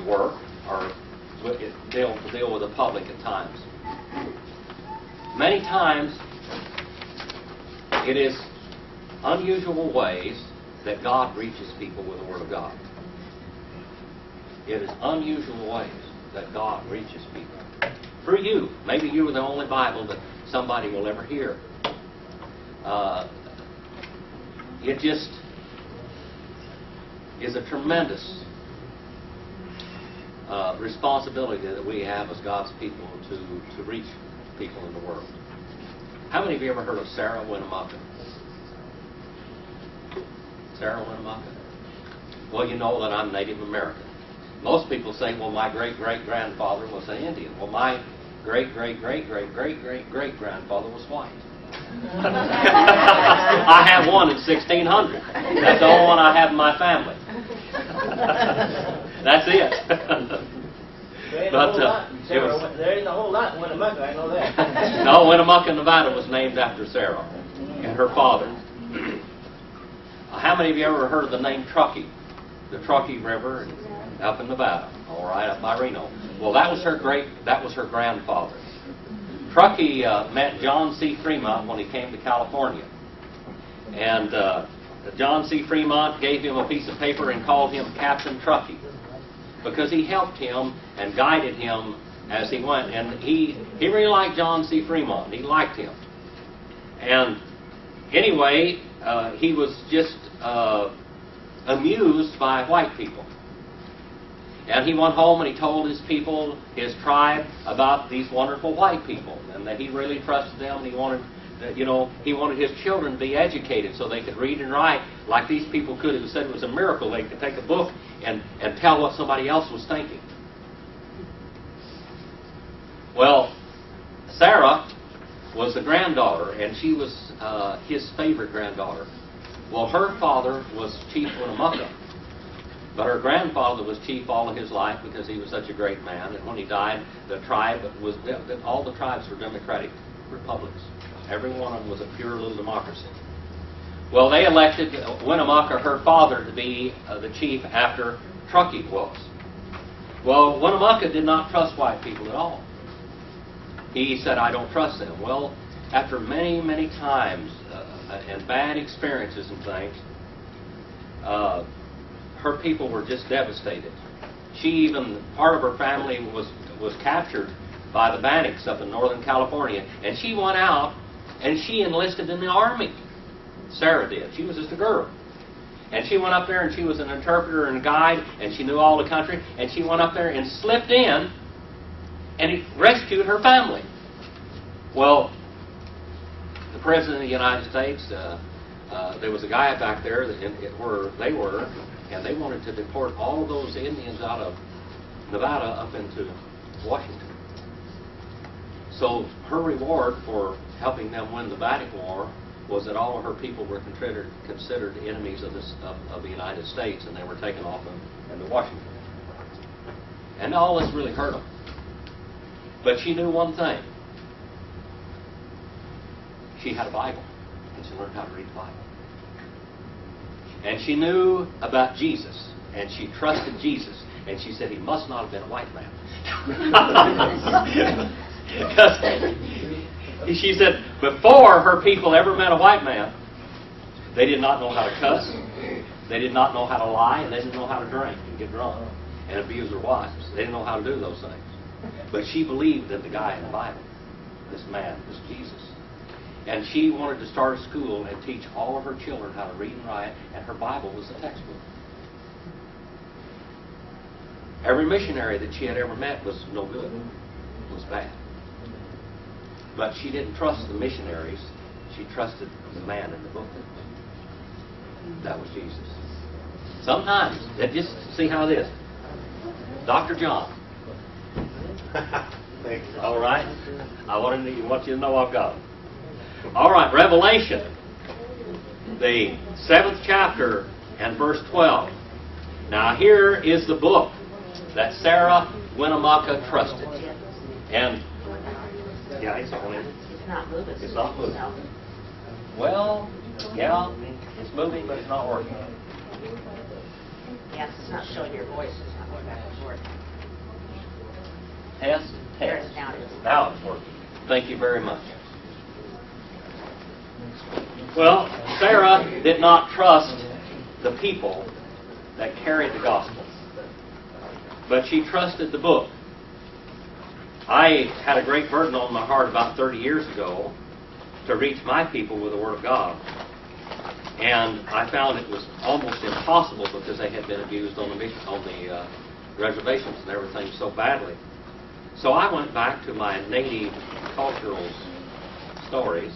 work or deal with the public at times. Many times, it is unusual ways that God reaches people with the Word of God. It is unusual ways that God reaches people. Through you. Maybe you are the only Bible that somebody will ever hear. It just is a tremendous responsibility that we have as God's people to reach people in the world. How many of you ever heard of Sarah Winnemucca? Sarah Winnemucca? Well, you know that I'm Native American. Most people say, well, my great-great-grandfather was an Indian. Well, my great-great-great-great-great-great-grandfather was white. I have one in 1600. That's the only one I have in my family. That's it. There ain't a whole lot in Winnemucca, I know that. No, Winnemucca, Nevada was named after Sarah and her father. How many of you ever heard of the name Truckee? The Truckee River up in Nevada, all right, up by Reno. Well, that was her grandfather. Truckee met John C. Fremont when he came to California. And John C. Fremont gave him a piece of paper and called him Captain Truckee, because he helped him and guided him as he went. And he really liked John C. Fremont. He liked him. And anyway, he was just amused by white people. And he went home and he told his people, his tribe, about these wonderful white people, and that he really trusted them. And he wanted, he wanted his children to be educated so they could read and write like these people could. He said it was a miracle. They could take a book and tell what somebody else was thinking. Well, Sarah was the granddaughter, and she was his favorite granddaughter. Well, her father was Chief Winnemucca, but her grandfather was chief all of his life because he was such a great man. And when he died, all the tribes were democratic republics. Every one of them was a pure little democracy. Well, they elected Winnemucca, her father, to be the chief after Truckee was. Well, Winnemucca did not trust white people at all. He said, I don't trust them. Well, after many, many times and bad experiences and things, her people were just devastated. Part of her family was captured by the Bannocks up in Northern California, and she went out and she enlisted in the army. Sarah did. She was just a girl. And she went up there and she was an interpreter and guide, and she knew all the country, and she went up there and slipped in and rescued her family. Well, the President of the United States, there was a guy back there where they were, and they wanted to deport all of those Indians out of Nevada up into Washington. So her reward for helping them win the Bannock War was that all of her people were considered enemies of the United States, and they were taken off into Washington. And all this really hurt them. But she knew one thing. She had a Bible, and she learned how to read the Bible. And she knew about Jesus, and she trusted Jesus, and she said he must not have been a white man. Because she said before her people ever met a white man, they did not know how to cuss, they did not know how to lie, and they didn't know how to drink and get drunk and abuse their wives. They didn't know how to do those things. But she believed in the guy in the Bible, this man, this Jesus. And she wanted to start a school and teach all of her children how to read and write, and her Bible was the textbook. Every missionary that she had ever met was no good, was bad. But she didn't trust the missionaries. She trusted the man in the book. That was Jesus. Sometimes, just see how it is. Dr. John. Thank you. All right? I want you to know I've got it. All right, Revelation, the 7th chapter and verse 12. Now here is the book that Sarah Winnemucca trusted. And, yeah, it's on it. It's not moving. It's not moving. No. Well, yeah, it's moving, but it's not working. Yes, it's not showing your voice. It's not going back and forth. Test. Now it is. Now it's working. Thank you very much. Well, Sarah did not trust the people that carried the gospel, but she trusted the book. I had a great burden on my heart about 30 years ago to reach my people with the Word of God. And I found it was almost impossible because they had been abused on the reservations and everything so badly. So I went back to my native cultural stories,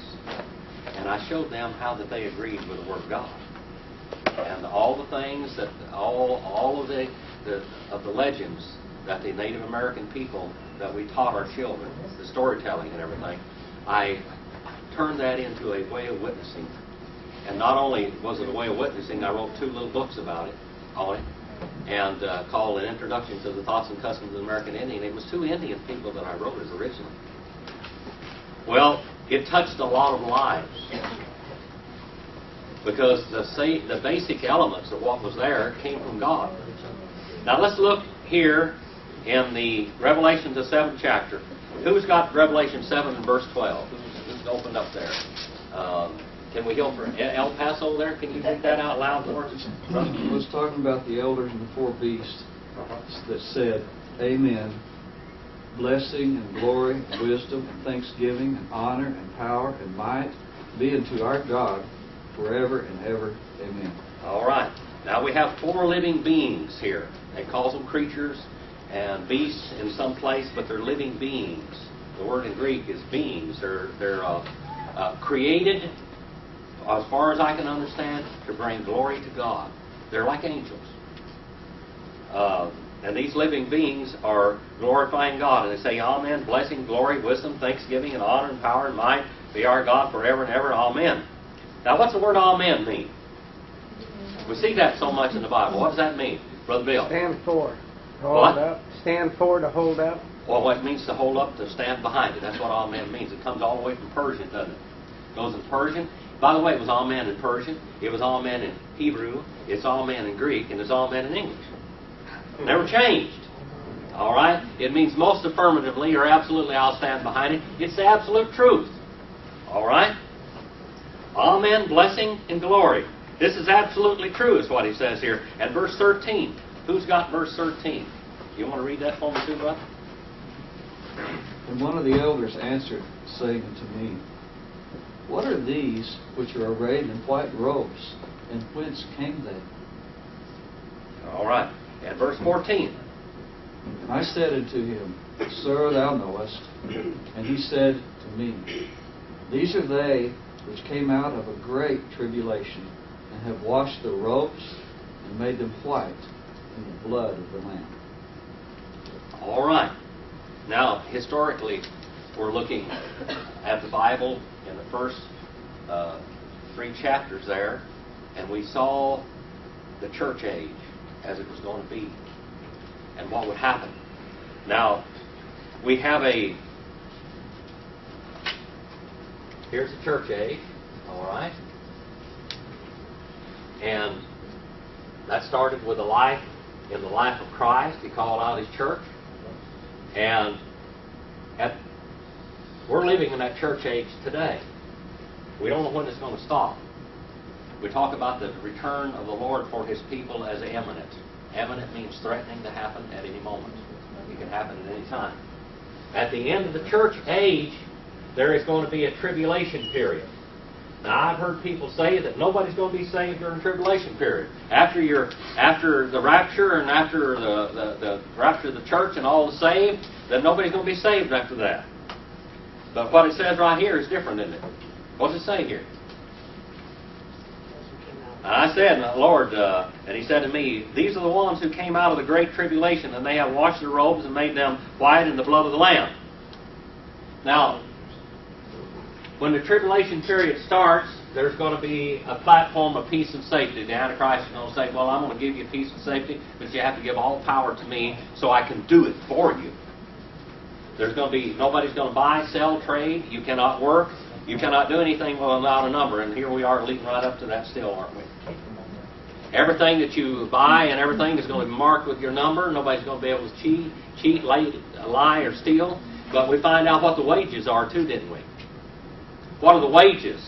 and I showed them how that they agreed with the Word of God. And all the things that, all of the legends that the Native American people that we taught our children, the storytelling and everything, I turned that into a way of witnessing. And not only was it a way of witnessing, I wrote 2 little books about it, on it, and called An Introduction to the Thoughts and Customs of the American Indian. It was 2 Indian people that I wrote it originally. Well, it touched a lot of lives, because the basic elements of what was there came from God. Now let's look here in the Revelation, the 7th chapter. Who's got Revelation 7 and verse 12? Who's opened up there? Can we go for El Paso there? Can you read that out loud for us? I was talking about the elders and the 4 beasts that said, Amen. Blessing and glory and wisdom and thanksgiving and honor and power and might be unto our God forever and ever. Amen. All right. Now we have 4 living beings here. They call them creatures and beasts in some place, but they're living beings. The word in Greek is beings. They're created, as far as I can understand, to bring glory to God. They're like angels. And these living beings are glorifying God. And they say, Amen, blessing, glory, wisdom, thanksgiving, and honor, and power, and might be our God forever and ever. Amen. Now, what's the word Amen mean? We see that so much in the Bible. What does that mean, Brother Bill? Stand for. Hold What? up. Stand for, to hold up. Well, what it means to hold up, to stand behind it. That's what Amen means. It comes all the way from Persian, doesn't it? It goes in Persian. By the way, it was Amen in Persian. It was Amen in Hebrew. It's Amen in Greek. And it's Amen in English. Never changed. All right? It means most affirmatively or absolutely I'll stand behind it. It's the absolute truth. All right? Amen, blessing, and glory. This is absolutely true, is what he says here. At verse 13. Who's got verse 13? You want to read that for me too, brother? And one of the elders answered, saying unto me, What are these which are arrayed in white robes, and whence came they? All right. At verse 14. And I said unto him, Sir, thou knowest. And he said to me, These are they which came out of a great tribulation, and have washed their robes, and made them white in the blood of the Lamb. All right. Now, historically, we're looking at the Bible in the first 3 chapters there, and we saw the church age as it was going to be and what would happen. Now, we have here's the church age, all right? And that started with the life of Christ. He called out his church. And we're living in that church age today. We don't know when it's going to stop. We talk about the return of the Lord for his people as imminent. Imminent means threatening to happen at any moment. It can happen at any time. At the end of the church age, there is going to be a tribulation period. Now, I've heard people say that nobody's going to be saved during the tribulation period. After the rapture and after the rapture of the church and all the saved, then nobody's going to be saved after that. But what it says right here is different, isn't it? What's it say here? And I said, Lord, and he said to me, These are the ones who came out of the great tribulation, and they have washed their robes and made them white in the blood of the Lamb. Now, when the tribulation period starts, there's going to be a platform of peace and safety. The Antichrist is going to say, well, I'm going to give you peace and safety, but you have to give all power to me so I can do it for you. There's going to be, nobody's going to buy, sell, trade. You cannot work. You cannot do anything without a number. And here we are leading right up to that still, aren't we? Everything that you buy and everything is going to be marked with your number. Nobody's going to be able to cheat, lie, or steal. But we find out what the wages are too, didn't we? What are the wages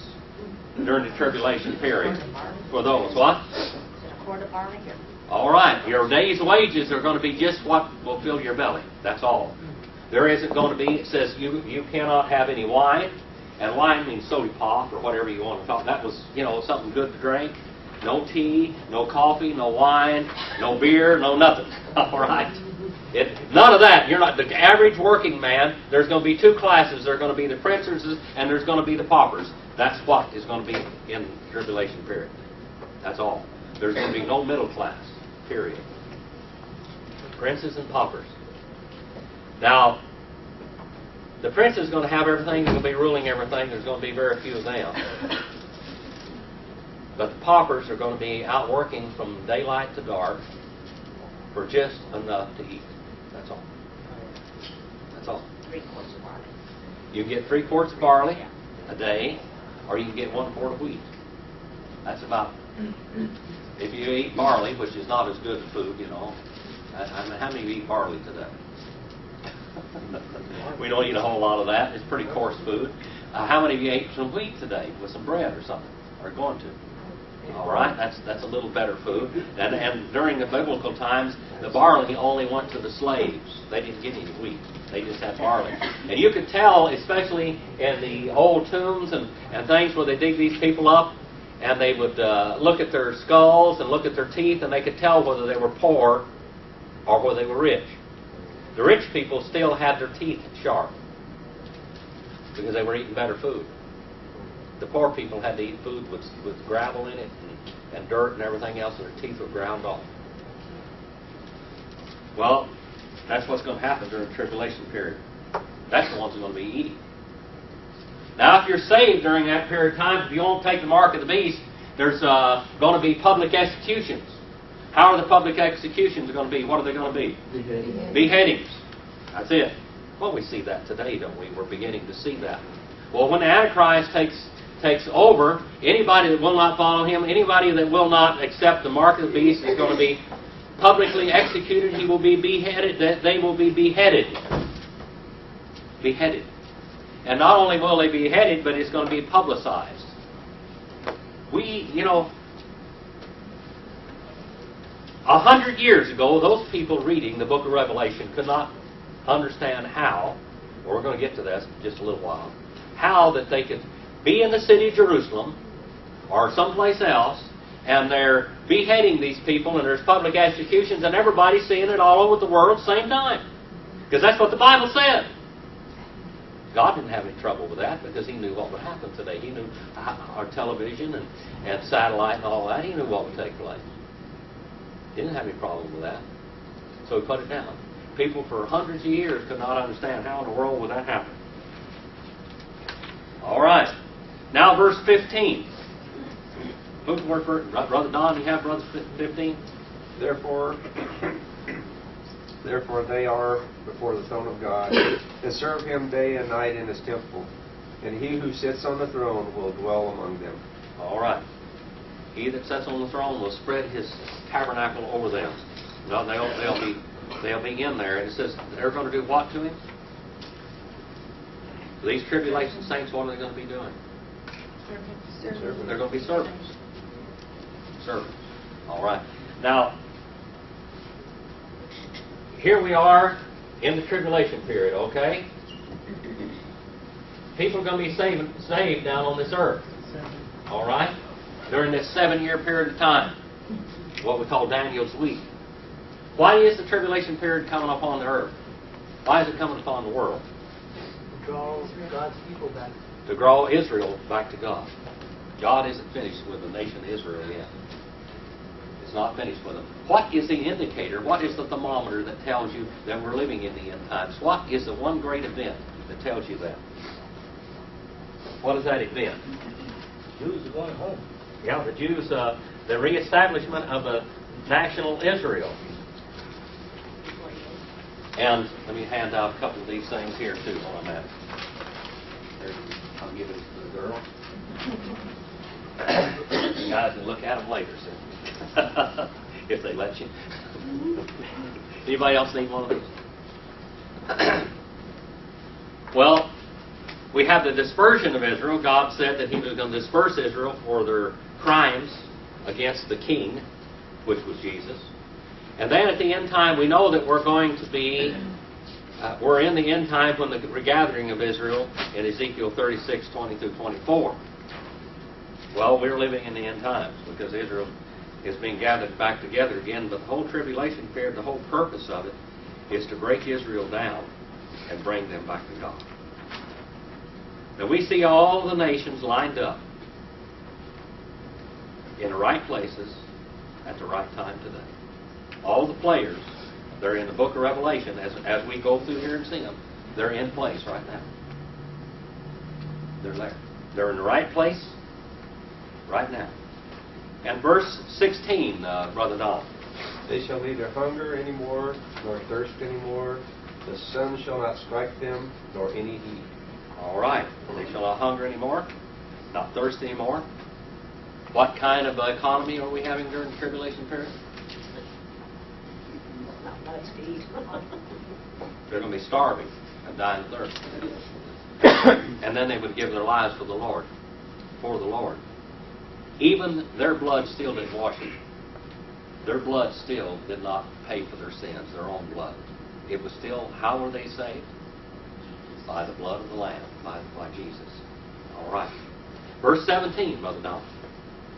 during the tribulation period for those? What? All right. Your day's wages are going to be just what will fill your belly. That's all. There isn't going to be, it says you cannot have any wine. And wine means soda pop or whatever you want to call it. That was, something good to drink. No tea, no coffee, no wine, no beer, no nothing. All right? None of that. You're not the average working man. There's going to be two classes. There's going to be the princesses and there's going to be the paupers. That's what is going to be in the tribulation period. That's all. There's going to be no middle class. Period. Princes and paupers. Now, the prince is going to have everything. They're going to be ruling everything. There's going to be very few of them. But the paupers are going to be out working from daylight to dark for just enough to eat. That's all. That's all. 3 quarts of barley. You can get 3 quarts of barley a day, or you can get 1 quart of wheat. That's about, if you eat barley, which is not as good as food, I mean, how many of you eat barley today? We don't eat a whole lot of that. It's pretty coarse food. How many of you ate some wheat today with some bread or something? Or going to? All right, that's a little better food. And during the biblical times, the barley only went to the slaves. They didn't get any wheat. They just had barley. And you could tell, especially in the old tombs and things where they dig these people up, and they would look at their skulls and look at their teeth, and they could tell whether they were poor or whether they were rich. The rich people still had their teeth sharp because they were eating better food. The poor people had to eat food with gravel in it and dirt and everything else, and their teeth were ground off. Well, that's what's going to happen during the tribulation period. That's the ones who are going to be eating. Now, if you're saved during that period of time, if you won't take the mark of the beast, there's going to be public executions. How are the public executions going to be? What are they going to be? Beheadings. That's it. Well, we see that today, don't we? We're beginning to see that. Well, when the Antichrist takes over, anybody that will not follow him, anybody that will not accept the mark of the beast is going to be publicly executed. He will be beheaded. They will be beheaded. Beheaded. And not only will they be beheaded, but it's going to be publicized. We, 100 years ago, those people reading the book of Revelation could not understand how, well, we're going to get to this in just a little while, how that they could be in the city of Jerusalem or someplace else, and they're beheading these people, and there's public executions, and everybody's seeing it all over the world at the same time. Because that's what the Bible said. God didn't have any trouble with that because He knew what would happen today. He knew our television and satellite and all that. He knew what would take place. He didn't have any problem with that. So He put it down. People for hundreds of years could not understand how in the world would that happen. All right. Now verse 15. Who's the word for it? Brother Don, you have verse 15? Therefore they are before the throne of God, and serve Him day and night in His temple. And He who sits on the throne will dwell among them. All right. He that sits on the throne will spread His tabernacle over them. No, they'll be in there. And it says they're going to do what to Him? These tribulation saints, what are they going to be doing? Servants. They're going to be servants. Servants. All right. Now, here we are in the tribulation period, okay? People are going to be saved down on this earth. All right? During this 7-year period of time. What we call Daniel's week. Why is the tribulation period coming upon the earth? Why is it coming upon the world? To draw God's people back. To draw Israel back to God. God isn't finished with the nation of Israel yet. It's not finished with them. What is the indicator? What is the thermometer that tells you that we're living in the end times? What is the one great event that tells you that? What is that event? Jews are going home. Yeah, the Jews, the reestablishment of the national Israel. And let me hand out a couple of these things here too while I'm at it. I'll give it to the girl. You guys can look at them later, sir. If they let you. Anybody else need one of these? Well, we have the dispersion of Israel. God said that He was going to disperse Israel for their crimes against the king, which was Jesus. And then at the end time, we know that we're going to be, we're in the end times when the regathering of Israel in Ezekiel 36, 20 through 24. Well, we're living in the end times because Israel is being gathered back together again. But the whole tribulation period, the whole purpose of it is to break Israel down and bring them back to God. Now we see all the nations lined up in the right places at the right time today. All the players, they're in the book of Revelation. As we go through here and see them, they're in place right now. They're there. They're in the right place right now. And verse 16, Brother Don. They shall neither hunger any more, nor thirst any more. The sun shall not strike them, nor any heat. All right. They shall not hunger anymore, not thirst anymore. What kind of economy are we having during the tribulation period? Not much to eat. They're going to be starving and dying of thirst. And then they would give their lives for the Lord. For the Lord. Even their blood still didn't wash them. Their blood still did not pay for their sins, their own blood. It was still, how were they saved? By the blood of the Lamb, by Jesus. All right. Verse 17, Brother Don.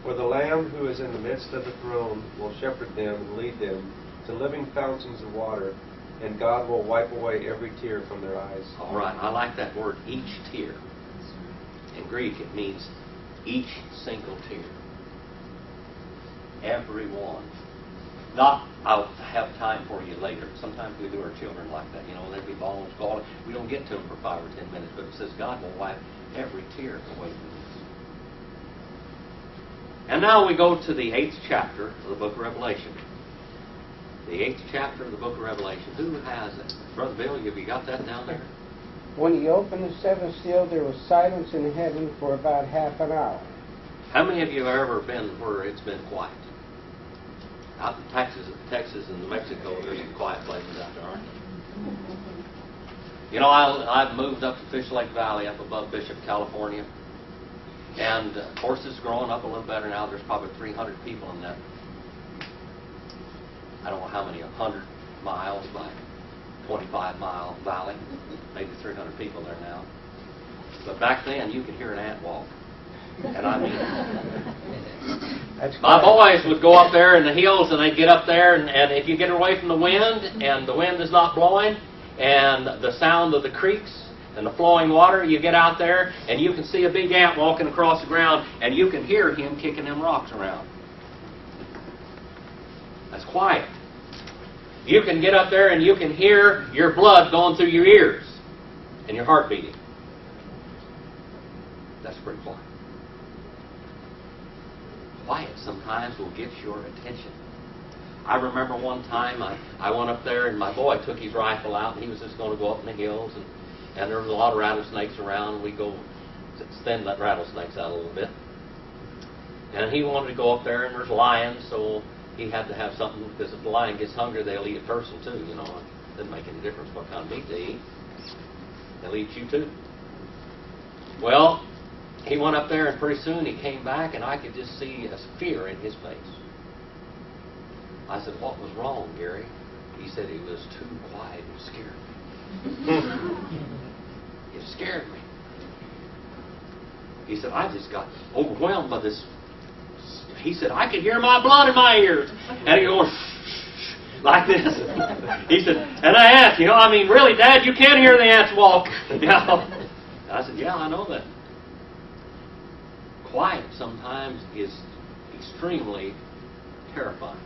For the Lamb who is in the midst of the throne will shepherd them and lead them to living fountains of water, and God will wipe away every tear from their eyes. All right. I like that word, each tear. In Greek, it means each single tear. Every one. Not, I'll have time for you later. Sometimes we do our children like that. You know, they'd be bawling, squalling. We don't get to them for 5 or 10 minutes, but it says God will wipe every tear away from us. And now we go to the 8th chapter of the book of Revelation. The 8th chapter of the book of Revelation. Who has it? Brother Bill, have you got that down there? When he opened the seventh seal, there was silence in heaven for about half an hour. How many of you have ever been where it's been quiet? Out in Texas and New Mexico, there's some quiet places out there, aren't there? You know, I've moved up to Fish Lake Valley, up above Bishop, California. And, of course, it's growing up a little better now. There's probably 300 people in that. I don't know how many, 100 miles by 25-mile valley. Maybe 300 people there now. But back then, you could hear an ant walk. And I mean, my boys would go up there in the hills, and they'd get up there, and if you get away from the wind, and the wind is not blowing, and the sound of the creeks and the flowing water, you get out there, and you can see a big ant walking across the ground, and you can hear him kicking them rocks around. That's quiet. You can get up there, and you can hear your blood going through your ears, and your heart beating. That's pretty quiet. Quiet sometimes will get your attention. I remember one time I went up there and my boy took his rifle out and he was just going to go up in the hills and there was a lot of rattlesnakes around. We go to thin that rattlesnakes out a little bit. And he wanted to go up there and there's lions, so he had to have something because if the lion gets hungry, they'll eat a person too. You know, it doesn't make any difference what kind of meat they eat. They'll eat you too. Well, he went up there, and pretty soon he came back, and I could just see a fear in his face. I said, "What was wrong, Gary?" He said, "He was too quiet and scared me." It scared me. He said, "I just got overwhelmed by this." He said, "I could hear my blood in my ears." And he goes, like this. He said, and I asked, you know, I mean, really, Dad, you can't hear the ants walk. You know? I said, yeah, I know that. Quiet sometimes is extremely terrifying.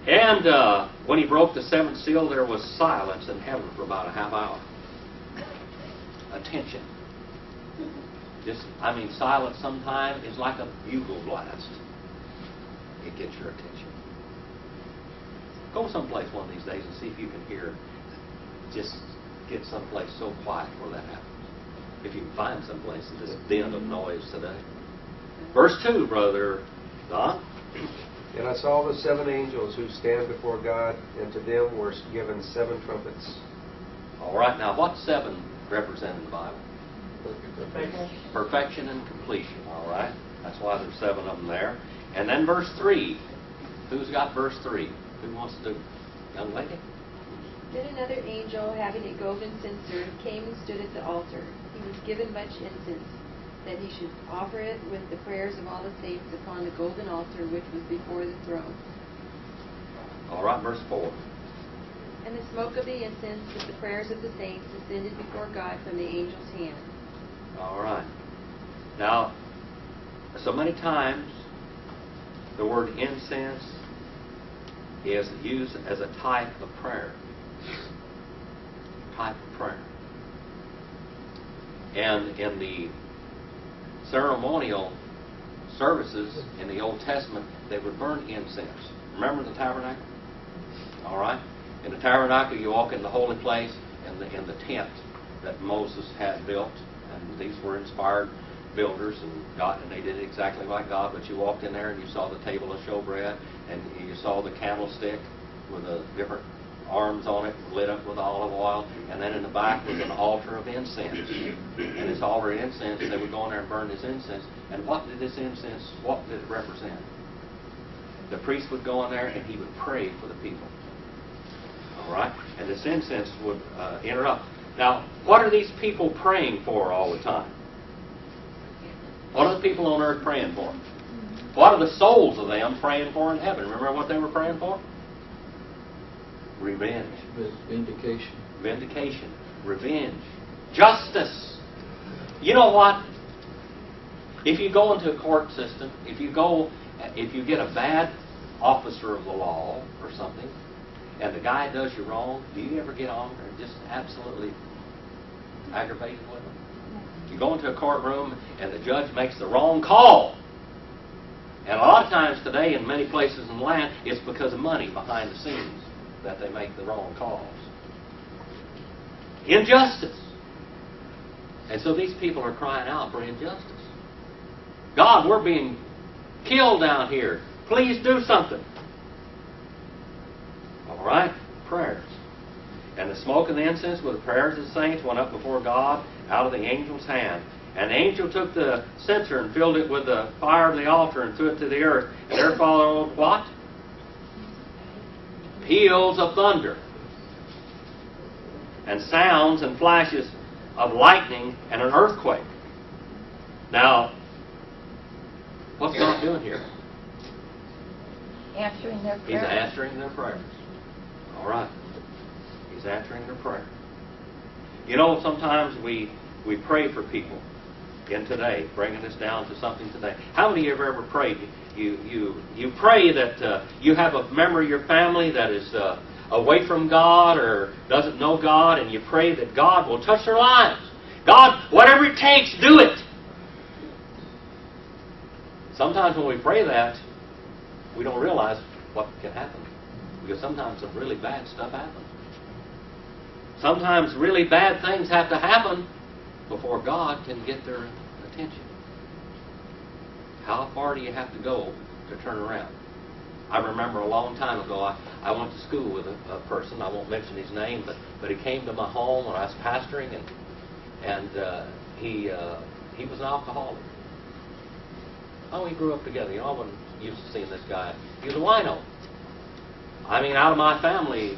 And when he broke the seventh seal, there was silence in heaven for about a half hour. Attention. Just, I mean, silence sometimes is like a bugle blast. It gets your attention. Go someplace one of these days and see if you can hear. Just get someplace so quiet where that happens. If you can find someplace in this din of noise today. Verse 2, Brother Don. And I saw the 7 angels who stand before God, and to them were given 7 trumpets. All right, now what 7 represent in the Bible? Perfection. Perfection and completion, all right? That's why there's 7 of them there. And then verse 3. Who's got verse 3? Who wants to? Young lady? Then another angel, having a golden censer, came and stood at the altar. He was given much incense, that he should offer it with the prayers of all the saints upon the golden altar which was before the throne. All right, verse 4. And the smoke of the incense with the prayers of the saints ascended before God from the angel's hand. All right. Now, so many times the word incense is used as a type of prayer. Type of prayer. And in the ceremonial services in the Old Testament, they would burn incense. Remember the tabernacle? All right? In the tabernacle, you walk in the holy place in the tent that Moses had built. And these were inspired builders, and they did it exactly like God. But you walked in there and you saw the table of showbread, and you saw the candlestick with the different arms on it lit up with olive oil, and then in the back was an altar of incense. And this altar of incense, they would go in there and burn this incense. And what did this incense, what did it represent? The priest would go in there and he would pray for the people. All right? And this incense would interrupt. Now, what are these people praying for all the time? What are the people on earth praying for? What are the souls of them praying for in heaven? Remember what they were praying for? Revenge. Vindication. Vindication. Revenge. Justice. You know what? If you go into a court system, if you get a bad officer of the law or something, and the guy does you wrong, do you ever get on there and just absolutely aggravated with him? You go into a courtroom and the judge makes the wrong call. And a lot of times today in many places in the land, it's because of money behind the scenes that they make the wrong calls. Injustice. And so these people are crying out for injustice. God, we're being killed down here. Please do something. All right? Prayers. And the smoke and the incense with the prayers of the saints went up before God out of the angel's hand. And the angel took the censer and filled it with the fire of the altar and threw it to the earth. And there followed what? Peals of thunder. And sounds and flashes of lightning and an earthquake. Now, what's God doing here? Answering their He's prayers. answering their prayers. All right. He's answering their prayer. You know, sometimes we pray for people in today, bringing us down to something today. How many of you have ever prayed? You pray that you have a member of your family that is away from God or doesn't know God, and you pray that God will touch their lives. God, whatever it takes, do it. Sometimes when we pray that, we don't realize what can happen. Because sometimes some really bad stuff happens. Sometimes really bad things have to happen before God can get their attention. How far do you have to go to turn around? I remember a long time ago, I went to school with a person, I won't mention his name, but he came to my home when I was pastoring, and he was an alcoholic. Oh, we grew up together. You know, I wasn't used to seeing this guy. He was a wino. I mean, out of my family,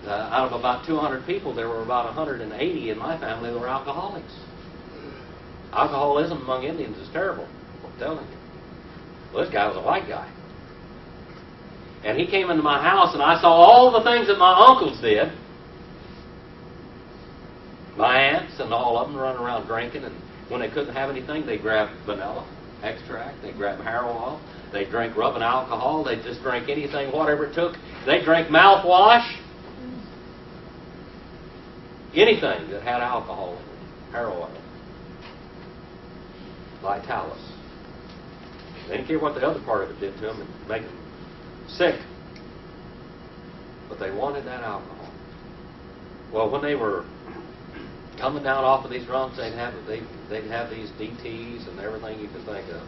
out of about 200 people, there were about 180 in my family that were alcoholics. Alcoholism among Indians is terrible, I'm telling you. Well, this guy was a white guy. And he came into my house, and I saw all the things that my uncles did. My aunts and all of them running around drinking, and when they couldn't have anything, they grabbed vanilla extract, they grabbed hair oil, they drank rubbing alcohol, they just drank anything, whatever it took. They drank mouthwash. Anything that had alcohol in it, hair oil, Vitalis. They didn't care what the other part of it did to them and make them sick. But they wanted that alcohol. Well, when they were coming down off of these runs, they'd have these DTs and everything you could think of.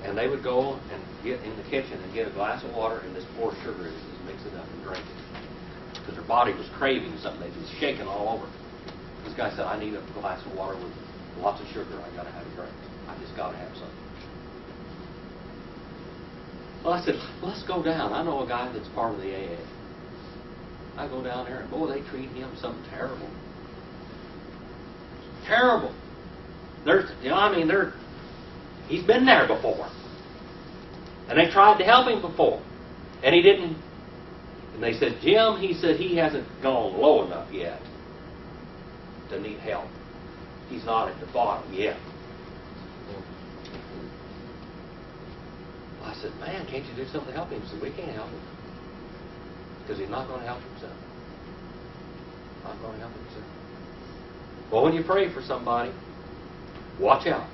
And they would go and get in the kitchen and get a glass of water and just pour sugar in it, just mix it up and drink it. Because their body was craving something. They'd be shaking all over. This guy said, I need a glass of water with lots of sugar. I got to have a drink. I just got to have something. Well, I said, let's go down. I know a guy that's part of the AA. I go down there, and boy, they treat him something terrible. Terrible. He's been there before. And they tried to help him before. And he didn't. And they said, Jim, he said he hasn't gone low enough yet to need help. He's not at the bottom yet. I said, man, can't you do something to help him? He said, we can't help him. Because he's not going to help himself. Not going to help himself. Well, when you pray for somebody, watch out.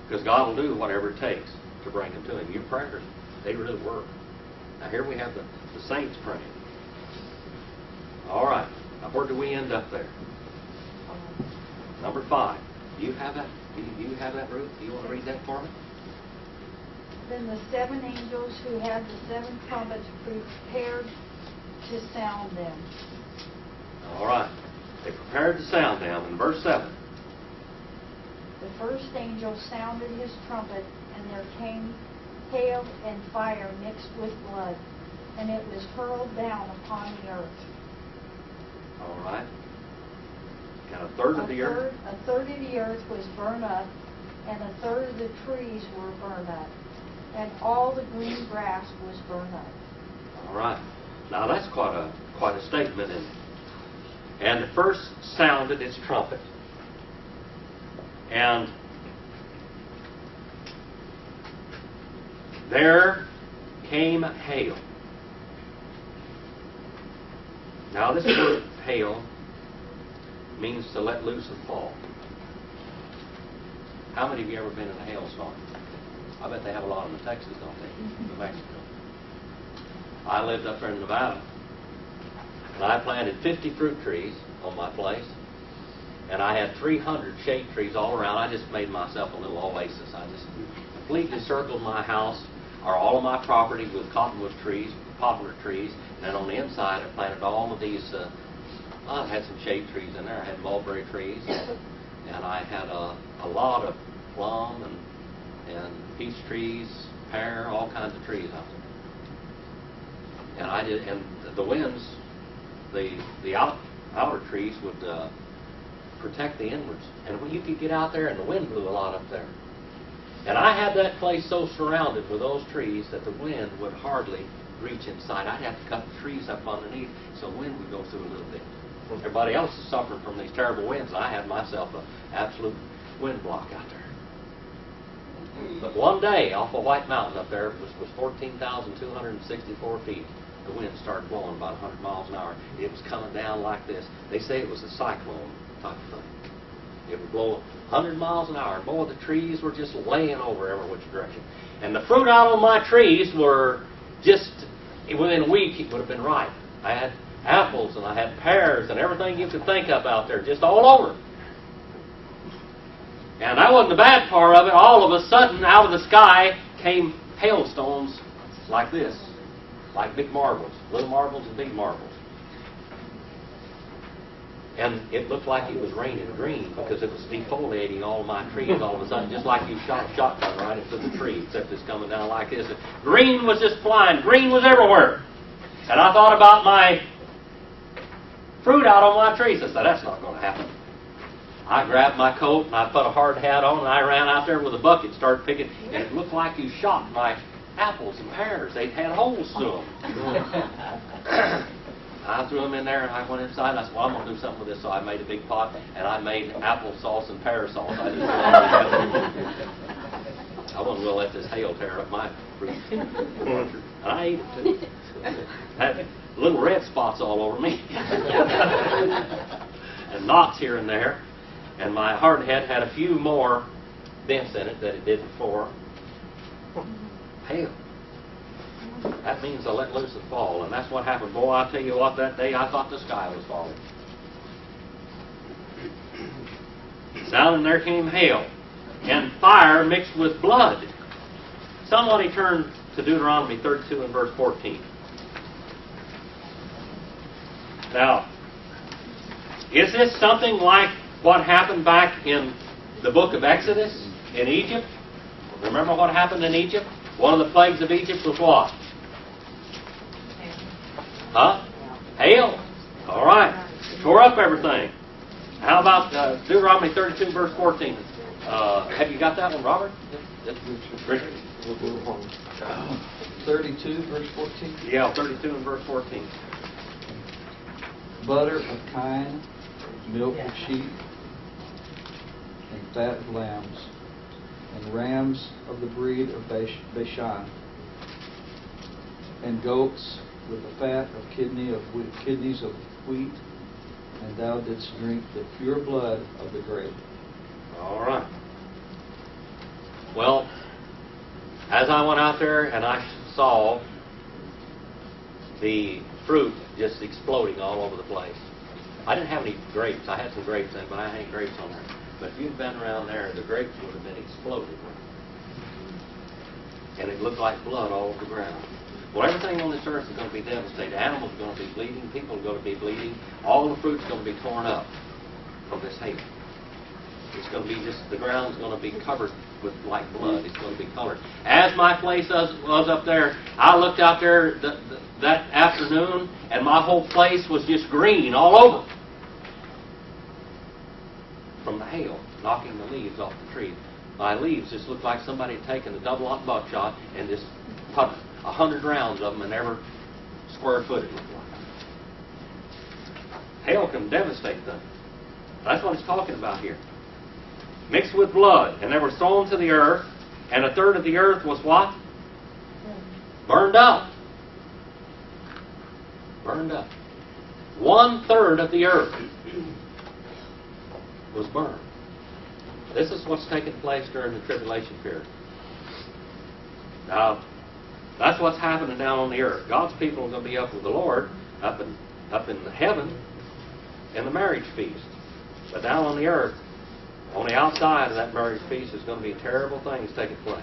Because God will do whatever it takes to bring them to Him. Your prayers, they really work. Now here we have the saints praying. All right. Now where do we end up there? Number 5. Do you have that? Do you have that, Ruth? Do you want to read that for me? Then the 7 angels who had the 7 trumpets prepared to sound them. All right. They prepared to sound them. In verse 7. The first angel sounded his trumpet, and there came hail and fire mixed with blood, and it was hurled down upon the earth. All right. And a third of the earth? A third of the earth was burned up, and a third of the trees were burned up, and all the green grass was burned up. All right. Now that's quite a statement. And the first sounded its trumpet. And there came hail. Now this word hail means to let loose and fall. How many of you ever been in a hailstorm? I bet they have a lot of them in Texas, don't they? New Mexico. I lived up there in Nevada. And I planted 50 fruit trees on my place. And I had 300 shade trees all around. I just made myself a little oasis. I just completely circled my house, or all of my property, with cottonwood trees, poplar trees. And then on the inside, I planted all of these. I had some shade trees in there. I had mulberry trees. And I had a lot of plum and peach trees, pear, all kinds of trees out there. And the winds, the outer trees would protect the inwards. And when you could get out there, and the wind blew a lot up there. And I had that place so surrounded with those trees that the wind would hardly reach inside. I'd have to cut the trees up underneath so the wind would go through a little bit. Everybody else is suffering from these terrible winds, and I had myself an absolute wind block out there. But one day, off of White Mountain up there, was 14,264 feet. The wind started blowing about 100 miles an hour. It was coming down like this. They say it was a cyclone type of thing. It would blow 100 miles an hour. Boy, the trees were just laying over every which direction. And the fruit out on my trees were just, within a week, it would have been ripe. I had apples, and I had pears, and everything you could think of out there, just all over. And that wasn't the bad part of it. All of a sudden, out of the sky came hailstones like this, like big marbles, little marbles and big marbles. And it looked like it was raining green because it was defoliating all of my trees all of a sudden, just like you shot a shotgun right into the tree, except it's coming down like this. And green was just flying. Green was everywhere. And I thought about my fruit out on my trees. I said, that's not going to happen. I grabbed my coat and I put a hard hat on and I ran out there with a bucket and started picking. And it looked like you shot my apples and pears. They had holes through them. I threw them in there and I went inside and I said, well, I'm going to do something with this. So I made a big pot and I made applesauce and pear sauce. I wasn't going to let this hail tear up my fruit. And I ate it too. Had little red spots all over me. And knots here and there. And my hard hat had a few more dents in it than it did before. Hail. That means I let loose and fall. And that's what happened. Boy, I tell you what, that day I thought the sky was falling. Down and there came hail. and fire mixed with blood. Somebody turn to Deuteronomy 32 and verse 14. Now, is this something like what happened back in the book of Exodus in Egypt? Remember what happened in Egypt? One of the plagues of Egypt was what? Huh? Hail. All right. Tore up everything. How about Deuteronomy 32 verse 14? Have you got that one, Robert? Richard? 32 verse 14. Yeah, 32 and verse 14. Butter of kine, milk of sheep, and fat of lambs, and rams of the breed of Bashan, and goats with the fat of kidneys of wheat, and thou didst drink the pure blood of the grape. All right. Well, as I went out there and I saw the fruit just exploding all over the place. I didn't have any grapes. I had some grapes in, but I had any grapes on there. But if you'd been around there, the grapes would have been exploded. And it looked like blood all over the ground. Well, everything on this earth is going to be devastated. Animals are going to be bleeding. People are going to be bleeding. All the fruit's going to be torn up from this hail. It's going to be just, the ground's going to be covered with like blood. It's going to be colored. As my place was up there, I looked out there that afternoon, and my whole place was just green all over from the hail knocking the leaves off the tree. My leaves just looked like somebody had taken a double-aught buckshot and just put 100 rounds of them in every square foot it looked like. Hail can devastate them. That's what it's talking about here. Mixed with blood, and they were thrown to the earth, and a third of the earth was what? Burned up. Burned up. 1/3 of the earth was burned. This is what's taking place during the tribulation period. Now, that's what's happening down on the earth. God's people are going to be up with the Lord, up in heaven, in the marriage feast. But down on the earth, on the outside of that marriage feast, is going to be terrible things taking place.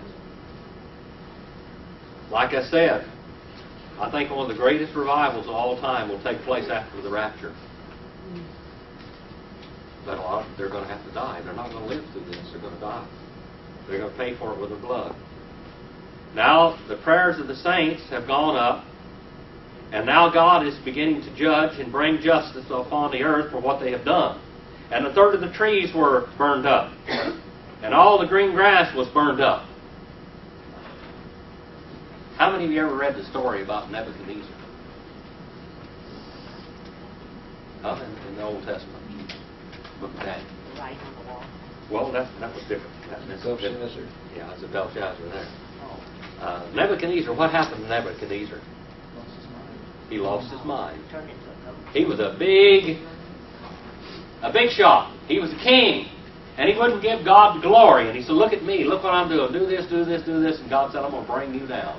Like I said, I think one of the greatest revivals of all time will take place after the rapture. But a lot, they're going to have to die. They're not going to live through this. They're going to die. They're going to pay for it with their blood. Now, the prayers of the saints have gone up, and now God is beginning to judge and bring justice upon the earth for what they have done. And a third of the trees were burned up, and all the green grass was burned up. How many of you ever read the story about Nebuchadnezzar? In the Old Testament. Book of Daniel. Right on the wall. Well, that was different. That's Belshazzar. Yeah, it's a Belshazzar there. Nebuchadnezzar, what happened to Nebuchadnezzar? Lost his mind. He lost his mind. Turned into a goat. He was a big shot. He was a king. And he wouldn't give God the glory. And he said, look at me. Look what I'm doing. Do this, do this, do this. And God said, I'm going to bring you down.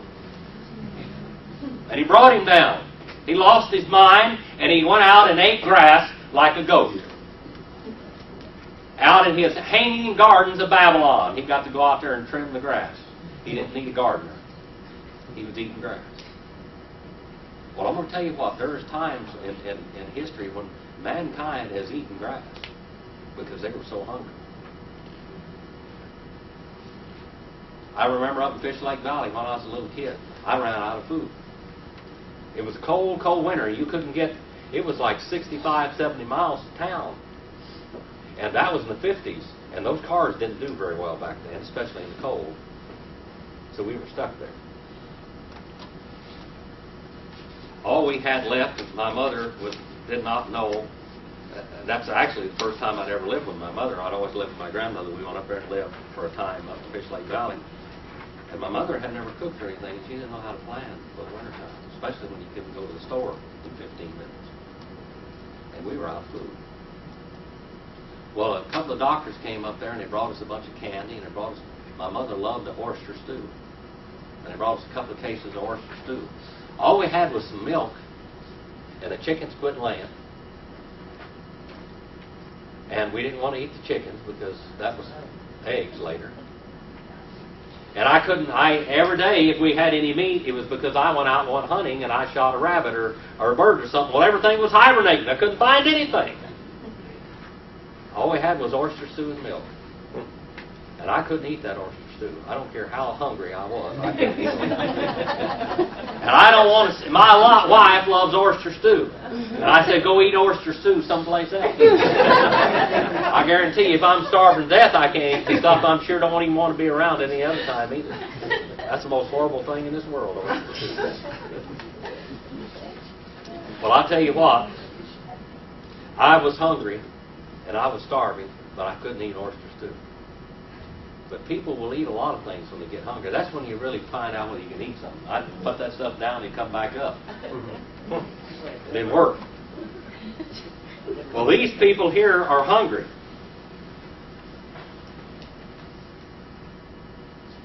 And he brought him down. He lost his mind, and he went out and ate grass like a goat. Out in his hanging gardens of Babylon. He got to go out there and trim the grass. He didn't need a gardener. He was eating grass. Well, I'm going to tell you what. There's times in history when mankind has eaten grass because they were so hungry. I remember up in Fish Lake Valley when I was a little kid, I ran out of food. It was a cold, cold winter. You couldn't get, it was like 65, 70 miles to town. And that was in the 50s. And those cars didn't do very well back then, especially in the cold. So we were stuck there. All we had left, my mother did not know. That's actually the first time I'd ever lived with my mother. I'd always lived with my grandmother. We went up there and lived for a time up in Fish Lake Valley. And my mother had never cooked or anything. She didn't know how to plan for the wintertime, especially when you couldn't go to the store in 15 minutes. And we were out of food. Well, a couple of doctors came up there and they brought us a bunch of candy, and they brought us, my mother loved the oyster stew. And they brought us a couple of cases of oyster stew. All we had was some milk, and the chickens quit laying. And we didn't want to eat the chickens because that was eggs later. And every day if we had any meat, it was because I went out and went hunting and I shot a rabbit or a bird or something. Well, everything was hibernating. I couldn't find anything. All we had was oyster stew and milk. And I couldn't eat that oyster stew. I don't care how hungry I was. I couldn't eat it. And I don't want to. My wife loves oyster stew. And I said, go eat oyster stew someplace else. I guarantee you, if I'm starving to death, I can't eat stuff. I'm sure don't even want to be around any other time either. That's the most horrible thing in this world. Oyster stew. Well, I'll tell you what. I was hungry and I was starving, but I couldn't eat oyster stew. But people will eat a lot of things when they get hungry. That's when you really find out whether you can eat something. I put that stuff down and come back up. It didn't work. Well, these people here are hungry.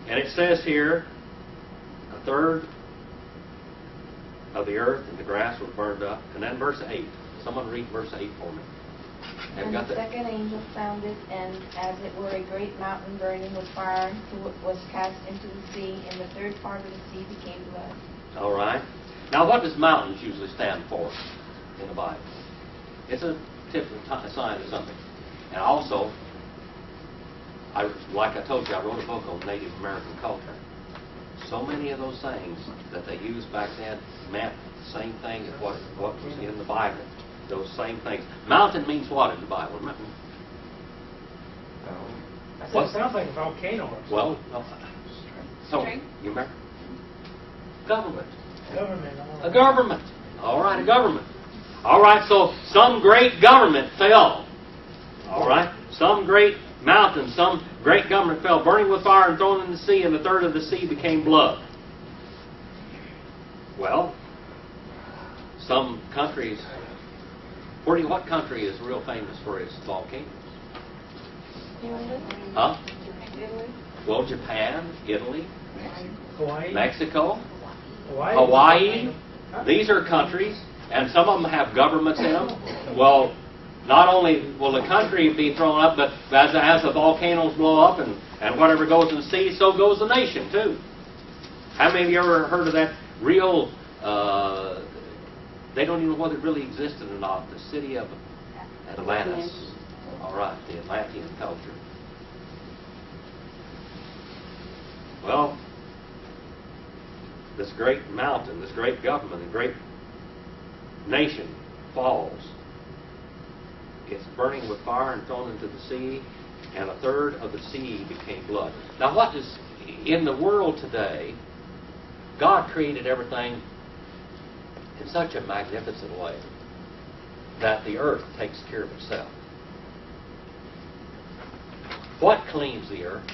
And it says here, a third of the earth and the grass was burned up. And then verse 8. Someone read verse 8 for me. And the second angel sounded, and as it were a great mountain burning with fire was cast into the sea, and the third part of the sea became blood. All right. Now, what does mountains usually stand for in the Bible? It's a typical sign of something. And also, like I told you, I wrote a book on Native American culture. So many of those things that they used back then meant the same thing as what was in the Bible. Those same things. Mountain means what in the Bible? It sounds like a volcano or something. Well, no. So, you remember? Government. Government. A government. All right, a government. All right, so some great government fell. All right, some great mountain, some great government fell, burning with fire and thrown in the sea, and the third of the sea became blood. Well, some countries. What country is real famous for its volcanoes? Huh? Well, Japan, Italy, Hawaii. Mexico, Hawaii. These are countries, and some of them have governments in them. Well, not only will the country be thrown up, but as the volcanoes blow up and whatever goes in the sea, so goes the nation too. How many of you ever heard of that real... they don't even know whether it really existed or not. The city of Atlantis. All right, the Atlantean culture. Well, this great mountain, this great government, a great nation falls. It's burning with fire and thrown into the sea, and a third of the sea became blood. Now, what is in the world today? God created everything in such a magnificent way that the earth takes care of itself. What cleans the earth?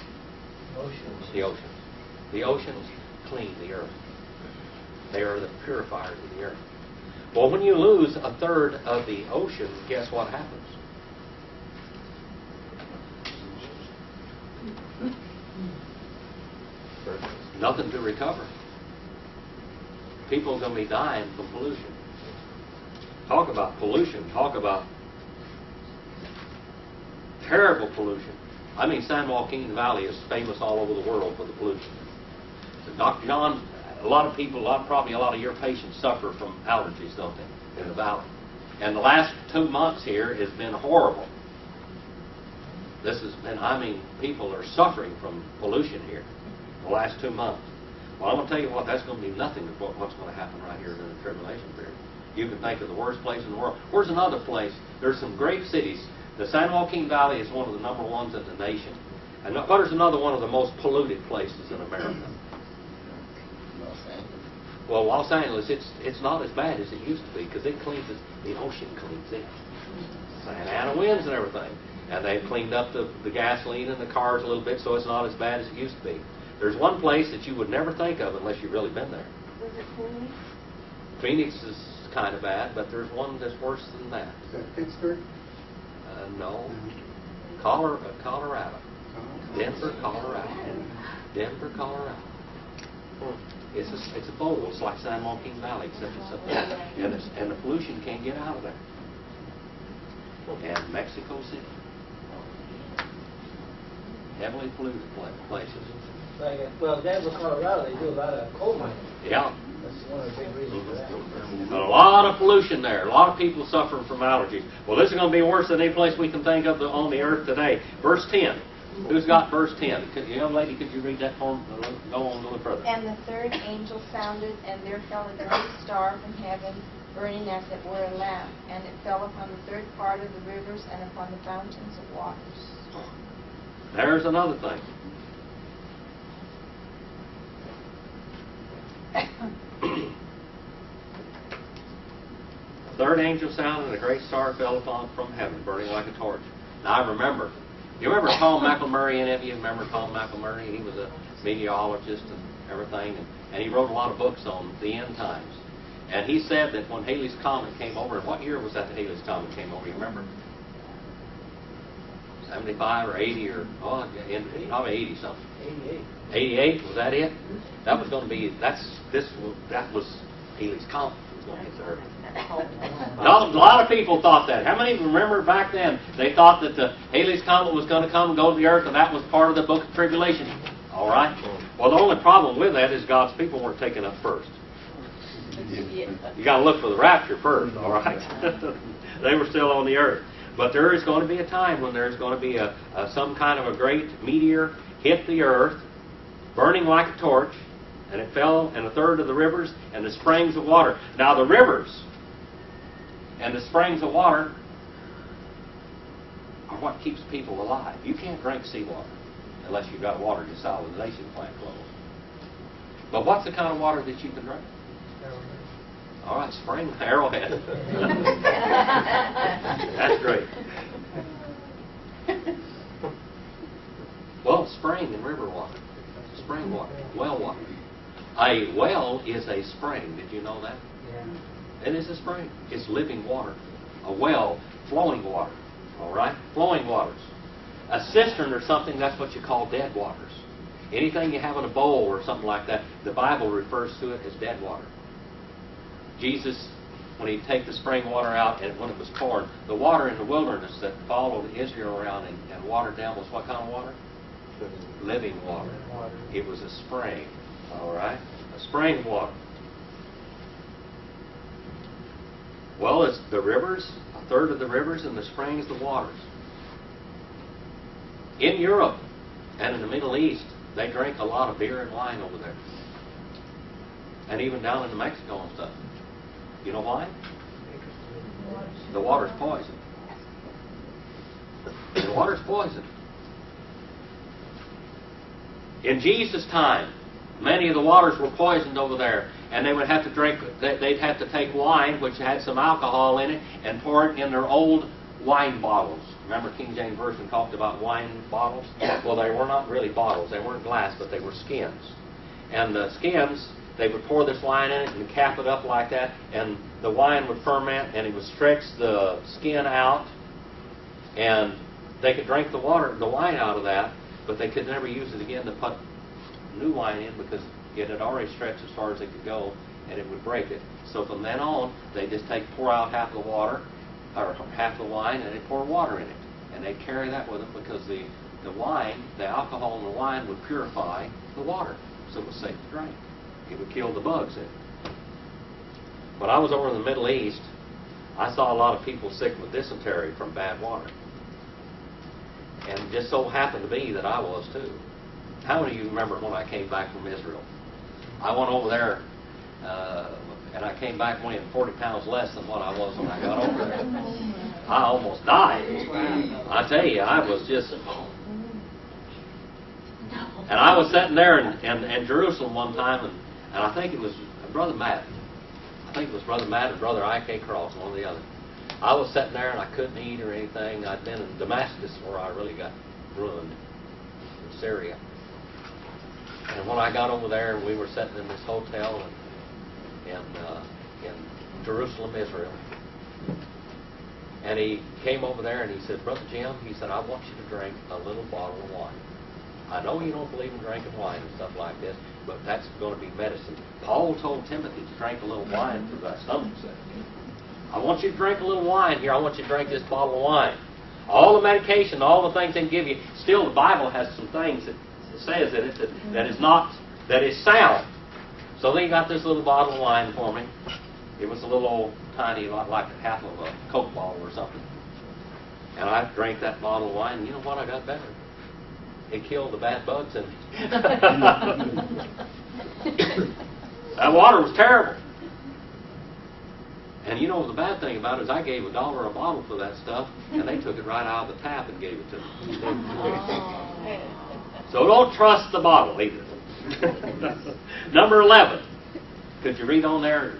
Oceans. The oceans. The oceans clean the earth. They are the purifiers of the earth. Well, when you lose a third of the ocean, guess what happens? Nothing to recover. People are going to be dying from pollution. Talk about pollution. Talk about terrible pollution. I mean, San Joaquin Valley is famous all over the world for the pollution. So Dr. John, a lot of people, probably a lot of your patients suffer from allergies, don't they, in the valley? And the last 2 months here has been horrible. This has been, I mean, people are suffering from pollution here the last 2 months. Well, I'm going to tell you what, that's going to be nothing to what's going to happen right here during the tribulation period. You can think of the worst place in the world. Where's another place? There's some great cities. The San Joaquin Valley is one of the number ones in the nation. And what is another one of the most polluted places in America? Well, Los Angeles, it's not as bad as it used to be because it cleans it. The ocean cleans it. Santa Ana winds and everything. And they've cleaned up the gasoline in the cars a little bit, so it's not as bad as it used to be. There's one place that you would never think of unless you've really been there. Was it Phoenix? Phoenix is kind of bad, but there's one that's worse than that. Is that Pittsburgh? No. Colorado. Denver, Colorado. Denver, Colorado. It's a bowl. It's like San Joaquin Valley, except it's up there. And the pollution can't get out of there. And Mexico City. heavily polluted places. Well, Denver, Colorado, they do a lot of coal mining. Yeah. That's one of the big reasons for that. A lot of pollution there. A lot of people suffering from allergies. Well, this is going to be worse than any place we can think of on the earth today. Verse 10. Who's got verse 10? Young lady, could you read that for me? Go on a little further. And the third angel sounded, and there fell a great star from heaven, burning as it were a lamp, and it fell upon the third part of the rivers and upon the fountains of waters. There's another thing. The third angel sounded, and a great star fell upon from heaven, burning like a torch. Now I remember. You remember Tom McElmurray? Any of you remember Tom McElmurray? He was a meteorologist and everything, and he wrote a lot of books on the end times. And he said that when Halley's Comet came over, and what year was that the Halley's Comet came over? You remember? 75 or 80 or, probably 80 something. 88. 88, was that it? That was going to be, that was Halley's Comet. Was going to hit the Earth. A lot of people thought that. How many remember back then they thought that the Halley's Comet was going to come and go to the Earth, and that was part of the book of tribulation? All right? Well, the only problem with that is God's people weren't taken up first. You got to look for the rapture first, all right? They were still on the Earth. But there is going to be a time when there's going to be some kind of a great meteor hit the Earth, burning like a torch, and it fell in a third of the rivers and the springs of water. Now the rivers and the springs of water are what keeps people alive. You can't drink seawater unless you've got a water desalination plant close. But what's the kind of water that you can drink? All right, spring Arrowhead. That's great. Well, spring and river water. Spring water. Well water. A well is a spring. Did you know that? Yeah. It is a spring. It's living water. A well, flowing water. All right? Flowing waters. A cistern or something, that's what you call dead waters. Anything you have in a bowl or something like that, the Bible refers to it as dead water. Jesus, when he'd take the spring water out and when it was poured, the water in the wilderness that followed Israel around and watered down was what kind of water? Living water. It was a spring. All right? A spring water. Well, it's the rivers, a third of the rivers, and the springs, the waters. In Europe and in the Middle East, they drink a lot of beer and wine over there. And even down in Mexico and stuff. You know why? The water's poison. The water's poison. In Jesus' time, many of the waters were poisoned over there, and they would have to drink, they'd have to take wine, which had some alcohol in it, and pour it in their old wine bottles. Remember King James Version talked about wine bottles? Well, they were not really bottles. They weren't glass, but they were skins. And the skins, they would pour this wine in it and cap it up like that, and the wine would ferment, and it would stretch the skin out, and they could drink the wine out of that, but they could never use it again to put new wine in because it had already stretched as far as it could go, and it would break it. So from then on, they just pour out half the water, or half the wine, and they pour water in it. And they carry that with them because the wine, the alcohol in the wine would purify the water, so it was safe to drink. It would kill the bugs in it. When I was over in the Middle East, I saw a lot of people sick with dysentery from bad water. And it just so happened to be that I was too. How many of you remember when I came back from Israel? I went over there, and I came back weighing 40 pounds less than what I was when I got over there. I almost died. I tell you, I was just... And I was sitting there in Jerusalem one time, and I think it was Brother Matt. I think it was Brother Matt and Brother I.K. Cross, one or the other. I was sitting there and I couldn't eat or anything. I'd been in Damascus where I really got ruined, in Syria. And when I got over there, we were sitting in this hotel in Jerusalem, Israel. And he came over there and he said, Brother Jim, he said, I want you to drink a little bottle of wine. I know you don't believe in drinking wine and stuff like this, but that's going to be medicine. Paul told Timothy to drink a little wine for thy stomach's sake. I want you to drink a little wine here. I want you to drink this bottle of wine. all the medication, all the things they give you, still the Bible has some things that it says in it that is not, that is sound. So they got this little bottle of wine for me. It was a little old tiny, like half of a Coke bottle or something. And I drank that bottle of wine, and you know what? I got better. It killed the bad bugs in me. That water was terrible. And you know the bad thing about it is I gave $1 a bottle for that stuff, and they took it right out of the tap and gave it to me. So don't trust the bottle either. Number 11. Could you read on there?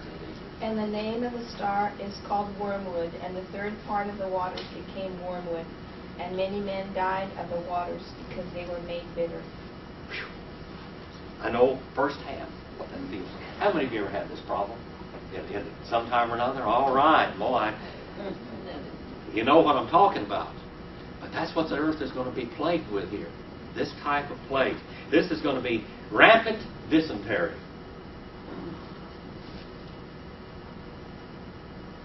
And the name of the star is called Wormwood, and the third part of the waters became wormwood, and many men died of the waters because they were made bitter. I know firsthand what that feels. How many of you ever had this problem? In some time or another? All right, boy. You know what I'm talking about. But that's what the earth is going to be plagued with here. This type of plague. This is going to be rampant dysentery.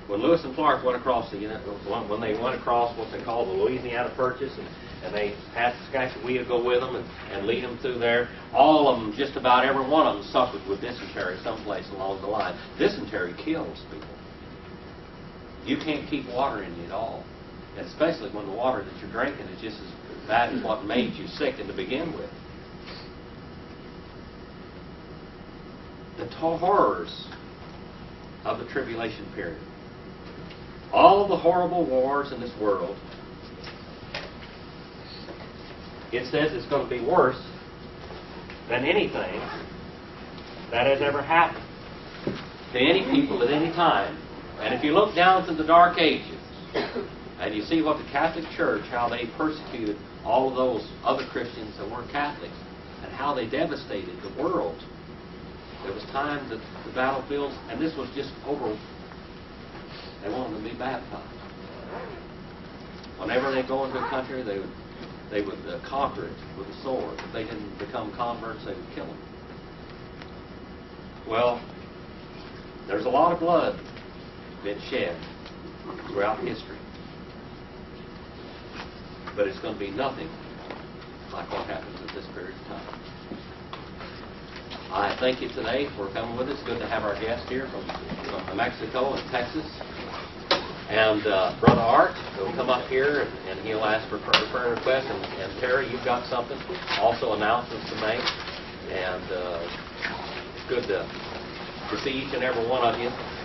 When Lewis and Clark went across when they went across what they call the Louisiana Purchase, and they had Saskatchewan go with them and lead them through there, all of them, just about every one of them, suffered with dysentery someplace along the line. Dysentery kills people. You can't keep water in you at all, and especially when the water that you're drinking is just as bad as what made you sick to begin with. The horrors of the tribulation period. All of the horrible wars in this world, it says it's going to be worse than anything that has ever happened to any people at any time. And if you look down through the Dark Ages, and you see what the Catholic Church, how they persecuted all of those other Christians that weren't Catholics, and how they devastated the world. There was times that the battlefields, and this was just over, they wanted them to be baptized. Whenever they go into a country, they would conquer it with a sword. If they didn't become converts, they would kill them. Well, there's a lot of blood been shed throughout history. But it's going to be nothing like what happens at this period of time. I thank you today for coming with us. It's good to have our guest here from Mexico and Texas. And Brother Art will come up here and he'll ask for prayer requests. And Terry, you've got something, also announcements to make. And it's good to see each and every one of you.